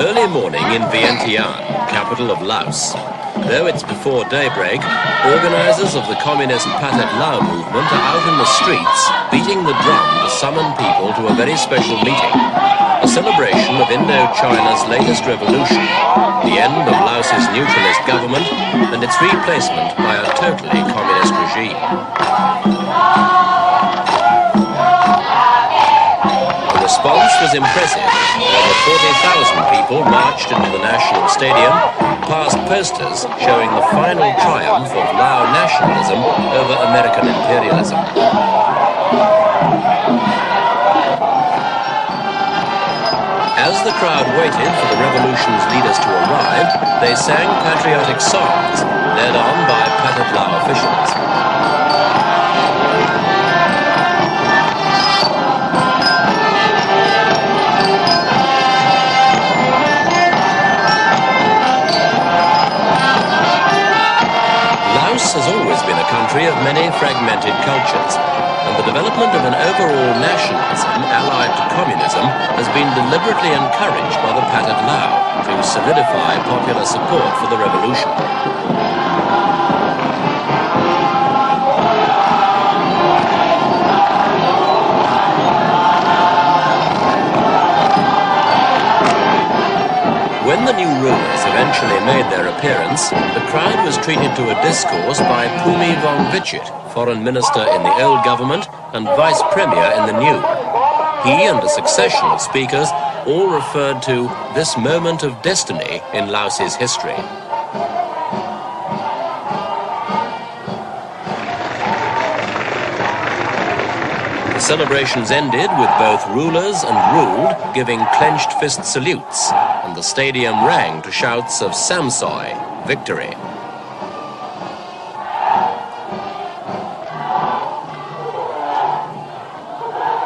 Early morning in Vientiane, capital of Laos. Though it's before daybreak, organisers of the communist Pathet Lao movement are out in the streets, beating the drum to summon people to a very special meeting. A celebration of Indochina's latest revolution, the end of Laos's neutralist government and its replacement by a totally communist regime. The response was impressive. Over 40,000 people marched into the National Stadium, past posters showing the final triumph of Lao nationalism over American imperialism. As the crowd waited for the revolution's leaders to arrive, they sang patriotic songs, led on by Pathet Lao officials. Laos has always been a country of many fragmented cultures, and the development of an overall nationalism allied to communism has been deliberately encouraged by the Pathet Lao to solidify popular support for the revolution. When the new rulers eventually made their appearance, the crowd was treated to a discourse by Phumi Vongvichit, foreign minister in the old government and vice premier in the new. He and a succession of speakers all referred to this moment of destiny in Laos's history. The celebrations ended with both rulers and ruled giving clenched fist salutes, and the stadium rang to shouts of Samsoy, victory.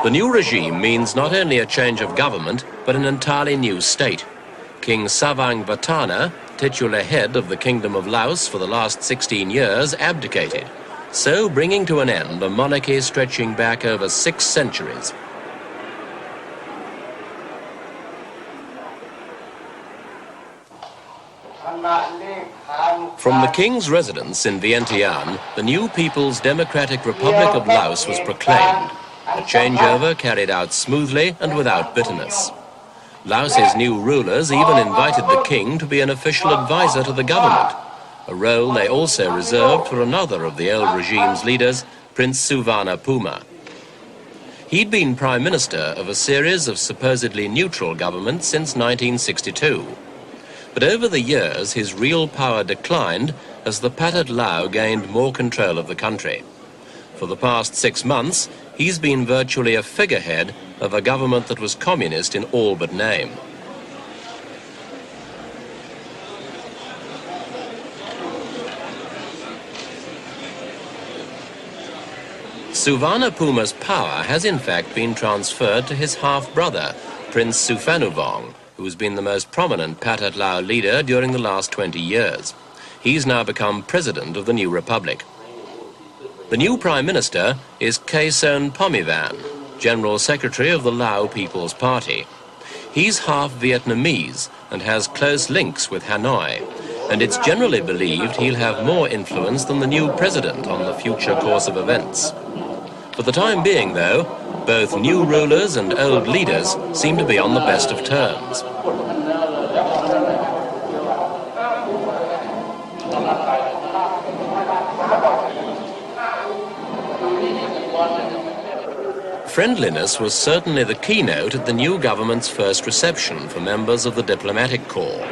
The new regime means not only a change of government, but an entirely new state. King Savang Vatthana, titular head of the Kingdom of Laos for the last 16 years, abdicated, so bringing to an end a monarchy stretching back over 6 centuries. From the king's residence in Vientiane, the new People's Democratic Republic of Laos was proclaimed. The changeover carried out smoothly and without bitterness. Laos's new rulers even invited the king to be an official advisor to the government, a role they also reserved for another of the old regime's leaders, Prince Suvarnabhuma. He'd been prime minister of a series of supposedly neutral governments since 1962. But over the years, his real power declined as the Pathet Lao gained more control of the country. For the past 6 months, he's been virtually a figurehead of a government that was communist in all but name. Suvarnabhuma's power has in fact been transferred to his half-brother, Prince Suphanuvong, who's been the most prominent Pathet Lao leader during the last 20 years. He's now become president of the new republic. The new Prime Minister is Kason Pomivan, General Secretary of the Lao People's Party. He's half Vietnamese and has close links with Hanoi, and it's generally believed he'll have more influence than the new president on the future course of events. For the time being, though, both new rulers and old leaders seem to be on the best of terms. Friendliness was certainly the keynote at the new government's first reception for members of the diplomatic corps.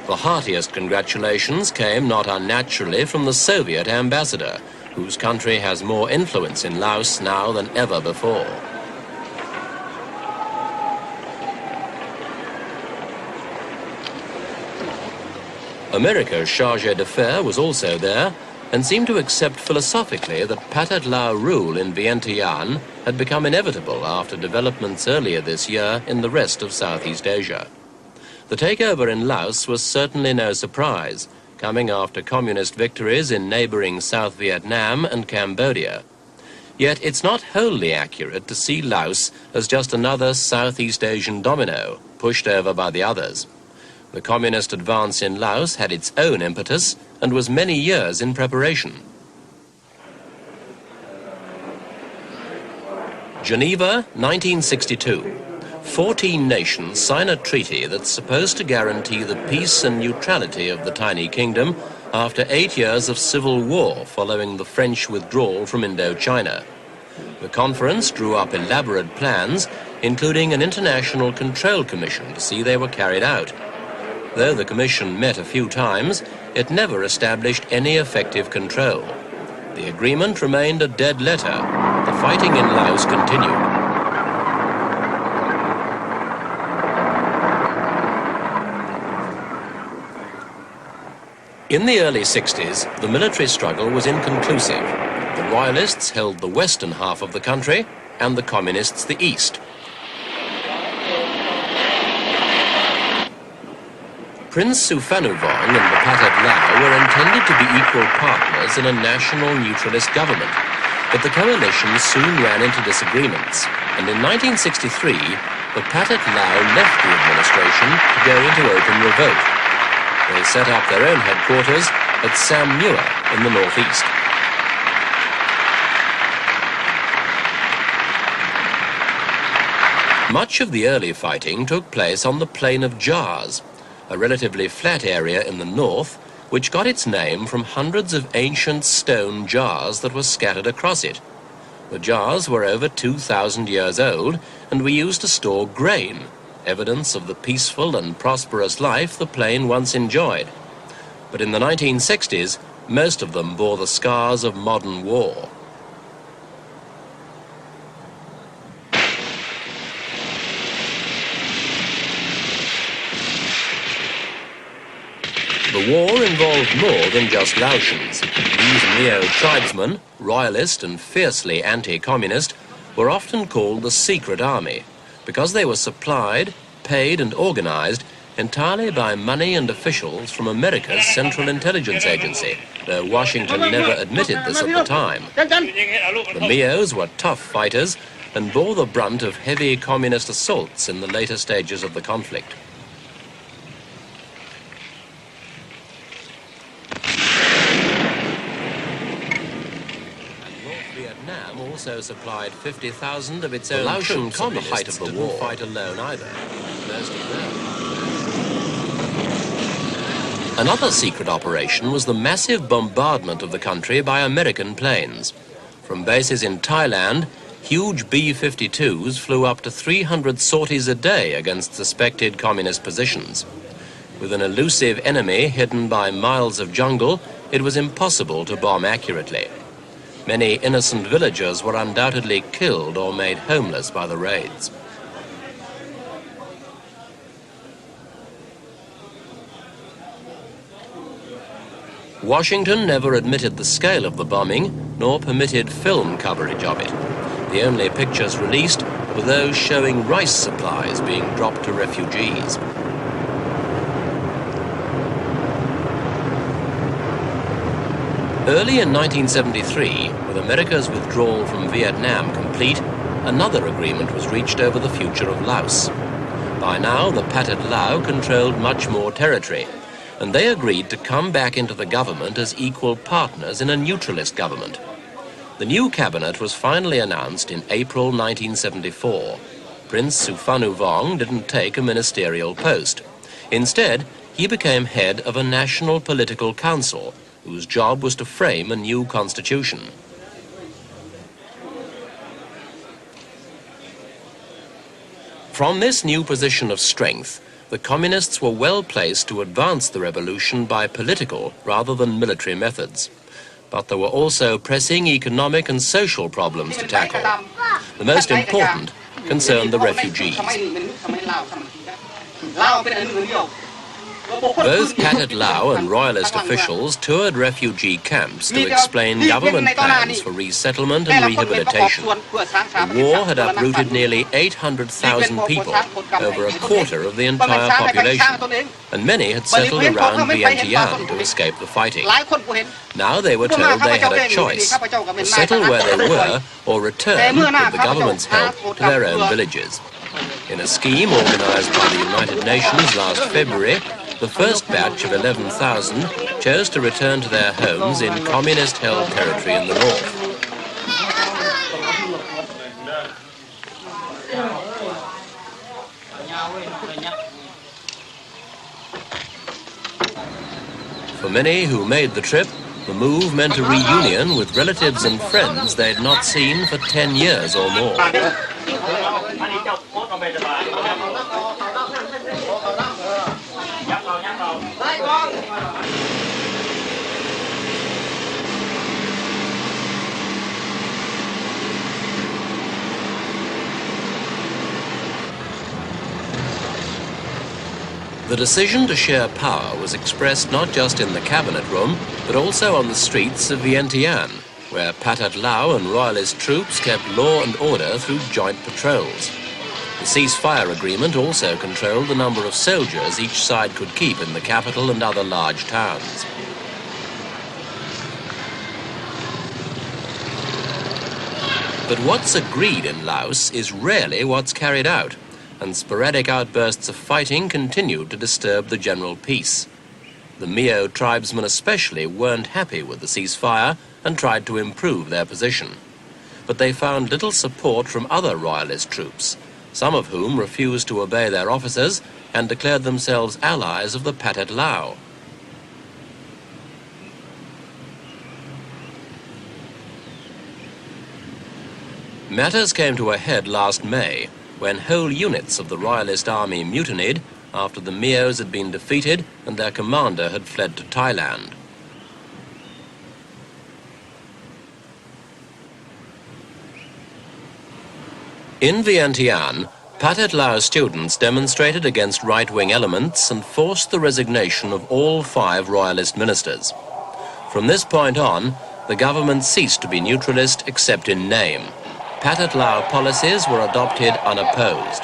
The heartiest congratulations came not unnaturally from the Soviet ambassador, whose country has more influence in Laos now than ever before. America's chargé d'affaires was also there, and seemed to accept philosophically that Pathet Lao rule in Vientiane had become inevitable after developments earlier this year in the rest of Southeast Asia. The takeover in Laos was certainly no surprise, coming after communist victories in neighbouring South Vietnam and Cambodia. Yet it's not wholly accurate to see Laos as just another Southeast Asian domino, pushed over by the others. The communist advance in Laos had its own impetus and was many years in preparation. Geneva, 1962. 14 nations sign a treaty that's supposed to guarantee the peace and neutrality of the tiny kingdom after 8 years of civil war following the French withdrawal from Indochina. The conference drew up elaborate plans, including an international control commission to see they were carried out. Though the commission met a few times, it never established any effective control. The agreement remained a dead letter. The fighting in Laos continued. In the early 60s, the military struggle was inconclusive. The Royalists held the western half of the country and the Communists the east. Prince Suphanuvong and the Pathet Lao were intended to be equal partners in a national neutralist government, but the coalition soon ran into disagreements, and in 1963, the Pathet Lao left the administration to go into open revolt. They set up their own headquarters at Sam Nua in the northeast. Much of the early fighting took place on the plain of Jars, a relatively flat area in the north, which got its name from hundreds of ancient stone jars that were scattered across it. The jars were over 2,000 years old and were used to store grain, evidence of the peaceful and prosperous life the plain once enjoyed. But in the 1960s, most of them bore the scars of modern war. The war involved more than just Laotians. These Neo tribesmen, royalist and fiercely anti-communist, were often called the secret army, because they were supplied, paid and organized entirely by money and officials from America's Central Intelligence Agency, though Washington never admitted this at the time. The Mios were tough fighters and bore the brunt of heavy communist assaults in the later stages of the conflict. Vietnam also supplied 50,000 of its own Laotian communists at the war. Didn't fight alone either. Most of them. Another secret operation was the massive bombardment of the country by American planes. From bases in Thailand, huge B-52s flew up to 300 sorties a day against suspected communist positions. With an elusive enemy hidden by miles of jungle, it was impossible to bomb accurately. Many innocent villagers were undoubtedly killed or made homeless by the raids. Washington never admitted the scale of the bombing, nor permitted film coverage of it. The only pictures released were those showing rice supplies being dropped to refugees. Early in 1973, with America's withdrawal from Vietnam complete, another agreement was reached over the future of Laos. By now, the Pathet Lao controlled much more territory, and they agreed to come back into the government as equal partners in a neutralist government. The new cabinet was finally announced in April 1974. Prince Suphanuvong didn't take a ministerial post. Instead, he became head of a national political council, whose job was to frame a new constitution. From this new position of strength, the communists were well placed to advance the revolution by political rather than military methods. But there were also pressing economic and social problems to tackle. The most important concerned the refugees. Both Pathet Lao and royalist officials toured refugee camps to explain government plans for resettlement and rehabilitation. The war had uprooted nearly 800,000 people, over a quarter of the entire population, and many had settled around Vientiane to escape the fighting. Now they were told they had a choice, to settle where they were or return, with the government's help, to their own villages. In a scheme organized by the United Nations last February, The first batch of 11,000 chose to return to their homes in communist-held territory in the north. For many who made the trip, the move meant a reunion with relatives and friends they'd not seen for 10 years or more. The decision to share power was expressed not just in the cabinet room, but also on the streets of Vientiane, where Pathet Lao and royalist troops kept law and order through joint patrols. The ceasefire agreement also controlled the number of soldiers each side could keep in the capital and other large towns. But what's agreed in Laos is rarely what's carried out, and sporadic outbursts of fighting continued to disturb the general peace. The Mio tribesmen especially weren't happy with the ceasefire and tried to improve their position. But they found little support from other royalist troops, some of whom refused to obey their officers and declared themselves allies of the Pathet Lao. Matters came to a head last May, when whole units of the royalist army mutinied after the Mios had been defeated and their commander had fled to Thailand. In Vientiane, Pathet Lao students demonstrated against right-wing elements and forced the resignation of all 5 royalist ministers. From this point on, the government ceased to be neutralist except in name. Pathet Lao policies were adopted unopposed.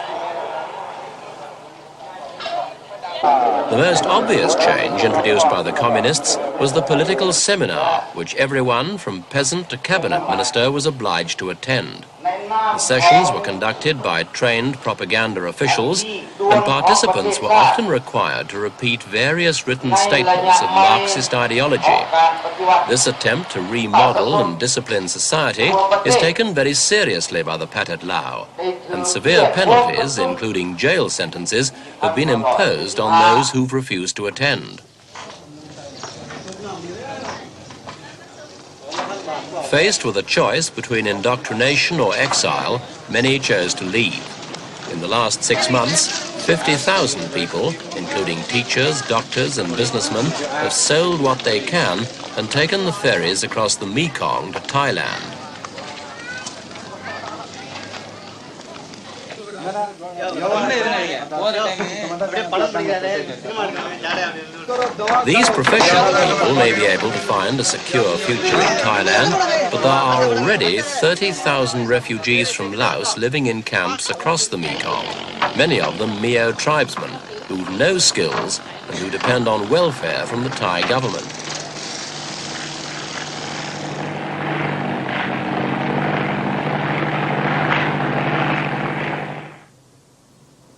The most obvious change introduced by the communists was the political seminar, which everyone from peasant to cabinet minister was obliged to attend. The sessions were conducted by trained propaganda officials, and participants were often required to repeat various written statements of Marxist ideology. This attempt to remodel and discipline society is taken very seriously by the Pathet Lao, and severe penalties, including jail sentences, have been imposed on those who've refused to attend. Faced with a choice between indoctrination or exile, many chose to leave. In the last 6 months, 50,000 people, including teachers, doctors and businessmen, have sold what they can and taken the ferries across the Mekong to Thailand. These professional people may be able to find a secure future in Thailand, but there are already 30,000 refugees from Laos living in camps across the Mekong, many of them Mio tribesmen who've no skills and who depend on welfare from the Thai government.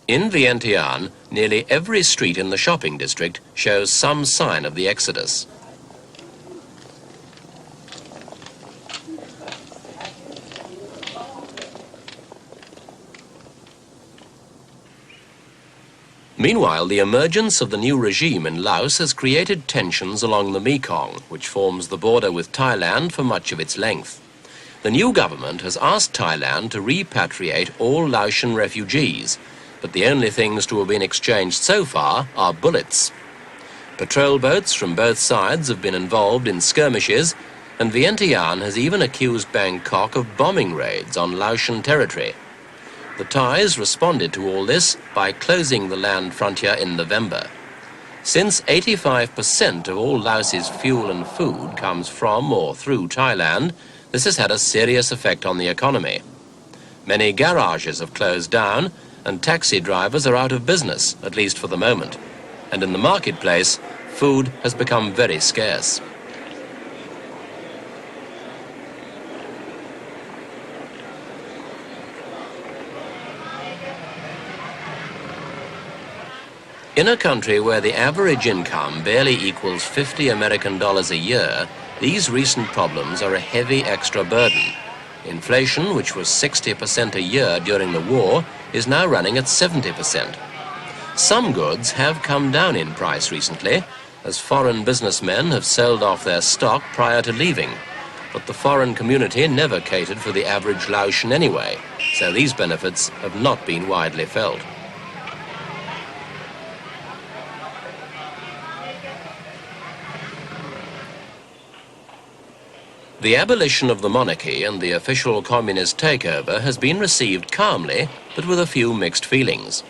In Vientiane, nearly every street in the shopping district shows some sign of the exodus. Meanwhile, the emergence of the new regime in Laos has created tensions along the Mekong, which forms the border with Thailand for much of its length. The new government has asked Thailand to repatriate all Laotian refugees, but the only things to have been exchanged so far are bullets. Patrol boats from both sides have been involved in skirmishes, and Vientiane has even accused Bangkok of bombing raids on Laotian territory. The Thais responded to all this by closing the land frontier in November. Since 85% of all Laos's fuel and food comes from or through Thailand, this has had a serious effect on the economy. Many garages have closed down, and taxi drivers are out of business, at least for the moment. And in the marketplace, food has become very scarce. In a country where the average income barely equals $50 American a year, these recent problems are a heavy extra burden. Inflation, which was 60% a year during the war, is now running at 70%. Some goods have come down in price recently, as foreign businessmen have sold off their stock prior to leaving. But the foreign community never catered for the average Laotian anyway, so these benefits have not been widely felt. The abolition of the monarchy and the official communist takeover has been received calmly, but with a few mixed feelings.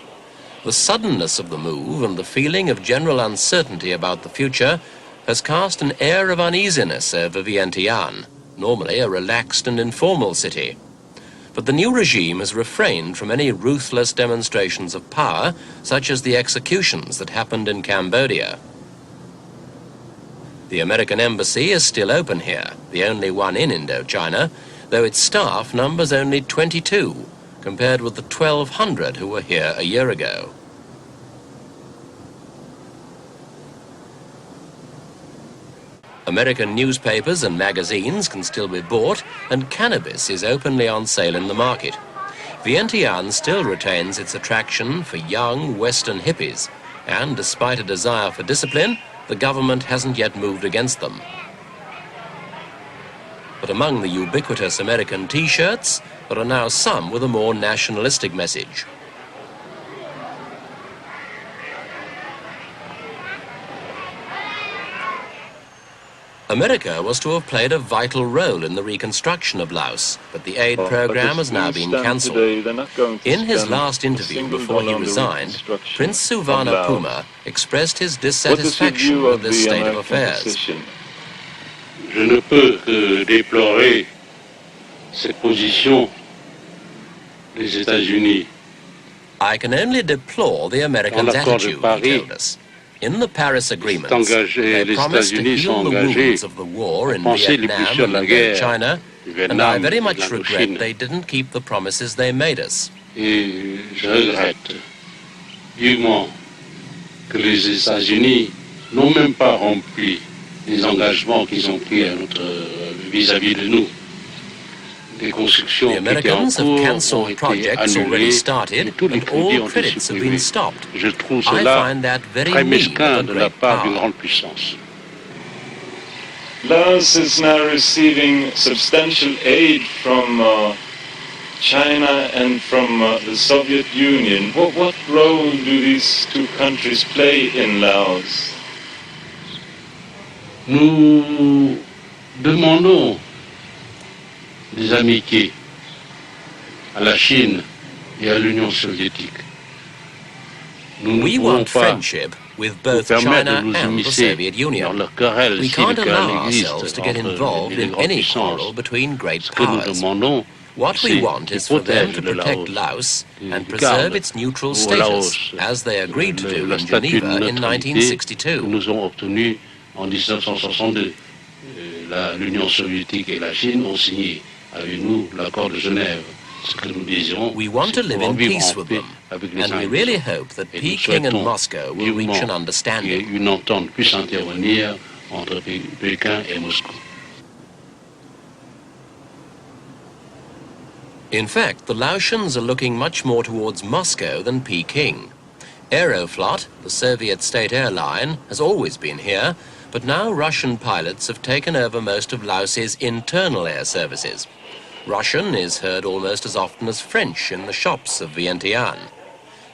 The suddenness of the move and the feeling of general uncertainty about the future has cast an air of uneasiness over Vientiane, normally a relaxed and informal city. But the new regime has refrained from any ruthless demonstrations of power, such as the executions that happened in Cambodia. The American embassy is still open here, the only one in Indochina, though its staff numbers only 22, compared with the 1,200 who were here a year ago. American newspapers and magazines can still be bought, and cannabis is openly on sale in the market. Vientiane still retains its attraction for young Western hippies, and despite a desire for discipline, the government hasn't yet moved against them. But among the ubiquitous American T-shirts, there are now some with a more nationalistic message. America was to have played a vital role in the reconstruction of Laos, but the aid program has now been cancelled. In his last interview before he resigned, Prince Suvarnabhumi expressed his dissatisfaction with this state of affairs. Je ne peux que déplorer cette position des États-Unis. I can only deplore the Americans' attitude, he told us. In the Paris agreements, they promised to heal the wounds of the war in Vietnam and Indochina, and I very much regret they didn't keep the promises they made us. Et je regrette vivement que les États-Unis n'ont même pas rempli les engagements qu'ils ont pris vis-à-vis de nous. The Americans have cancelled projects already started, and all credits have been stopped. I find that very mean of a great power. Laos is now receiving substantial aid from China and from the Soviet Union. What role do these two countries play in Laos? Nous demandons des amitiés à la Chine et à l'Union soviétique. We want friendship with both China and the Soviet Union. We can't allow ourselves to get involved in any quarrel between great powers. What we want is for them to protect Laos and preserve its neutral status, as they agreed to do in Geneva in 1962. En 1962, l'Union soviétique et la Chine ont signé avec nous l'accord de Genève. Ce que nous désirons, we want to live in peace with them, and we really hope that Peking and Moscow will reach an understanding. Une entente puisse intervenir entre Pékin et Moscou. In fact, the Laotians are looking much more towards Moscow than Peking. Aeroflot, the Soviet state airline, has always been here, but now Russian pilots have taken over most of Laos's internal air services. Russian is heard almost as often as French in the shops of Vientiane.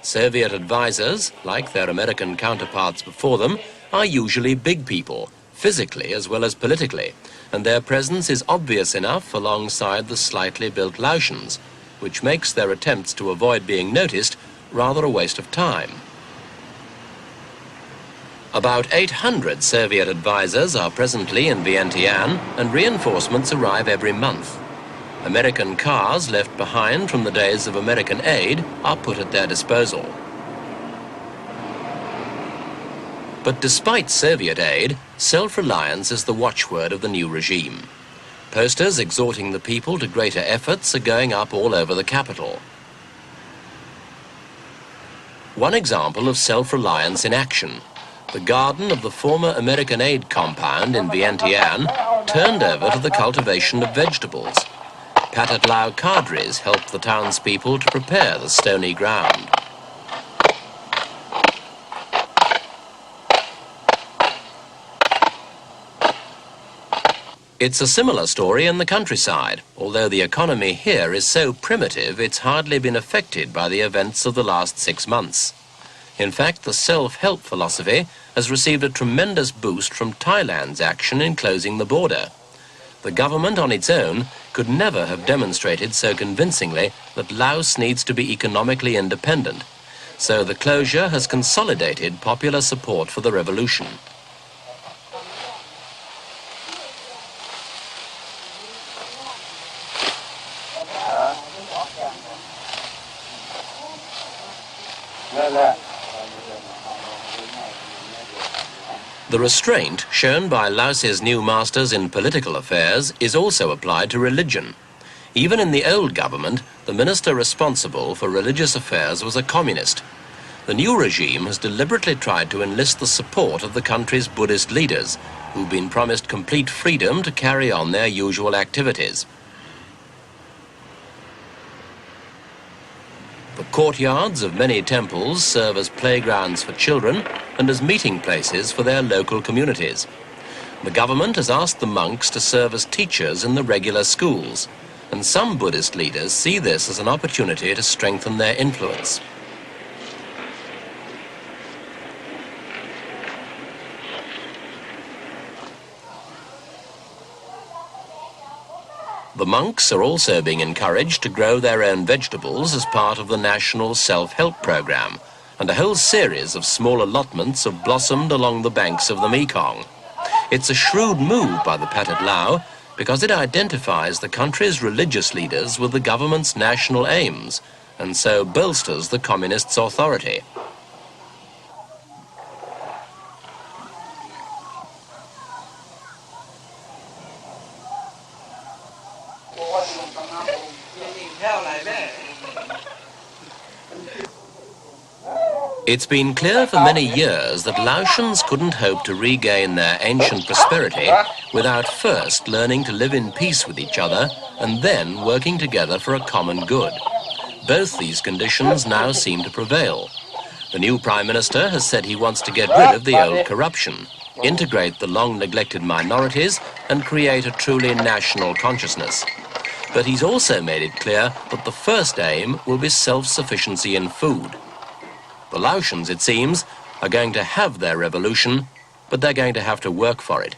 Soviet advisors, like their American counterparts before them, are usually big people, physically as well as politically, and their presence is obvious enough alongside the slightly built Laotians, which makes their attempts to avoid being noticed rather a waste of time. About 800 Soviet advisors are presently in Vientiane, and reinforcements arrive every month. American cars left behind from the days of American aid are put at their disposal. But despite Soviet aid, self-reliance is the watchword of the new regime. Posters exhorting the people to greater efforts are going up all over the capital. One example of self-reliance in action. The garden of the former American aid compound in Vientiane turned over to the cultivation of vegetables. Pathet Lao cadres helped the townspeople to prepare the stony ground. It's a similar story in the countryside, although the economy here is so primitive it's hardly been affected by the events of the last 6 months. In fact, the self-help philosophy has received a tremendous boost from Thailand's action in closing the border. The government on its own could never have demonstrated so convincingly that Laos needs to be economically independent, so the closure has consolidated popular support for the revolution. The restraint shown by Laos's new masters in political affairs is also applied to religion. Even in the old government, the minister responsible for religious affairs was a communist. The new regime has deliberately tried to enlist the support of the country's Buddhist leaders, who've been promised complete freedom to carry on their usual activities. The courtyards of many temples serve as playgrounds for children and as meeting places for their local communities. The government has asked the monks to serve as teachers in the regular schools, and some Buddhist leaders see this as an opportunity to strengthen their influence. The monks are also being encouraged to grow their own vegetables as part of the national self-help program, and a whole series of small allotments have blossomed along the banks of the Mekong. It's a shrewd move by the Pathet Lao because it identifies the country's religious leaders with the government's national aims, and so bolsters the communists' authority. It's been clear for many years that Laotians couldn't hope to regain their ancient prosperity without first learning to live in peace with each other and then working together for a common good. Both these conditions now seem to prevail. The new Prime Minister has said he wants to get rid of the old corruption, integrate the long-neglected minorities and create a truly national consciousness. But he's also made it clear that the first aim will be self-sufficiency in food. The Laotians, it seems, are going to have their revolution, but they're going to have to work for it.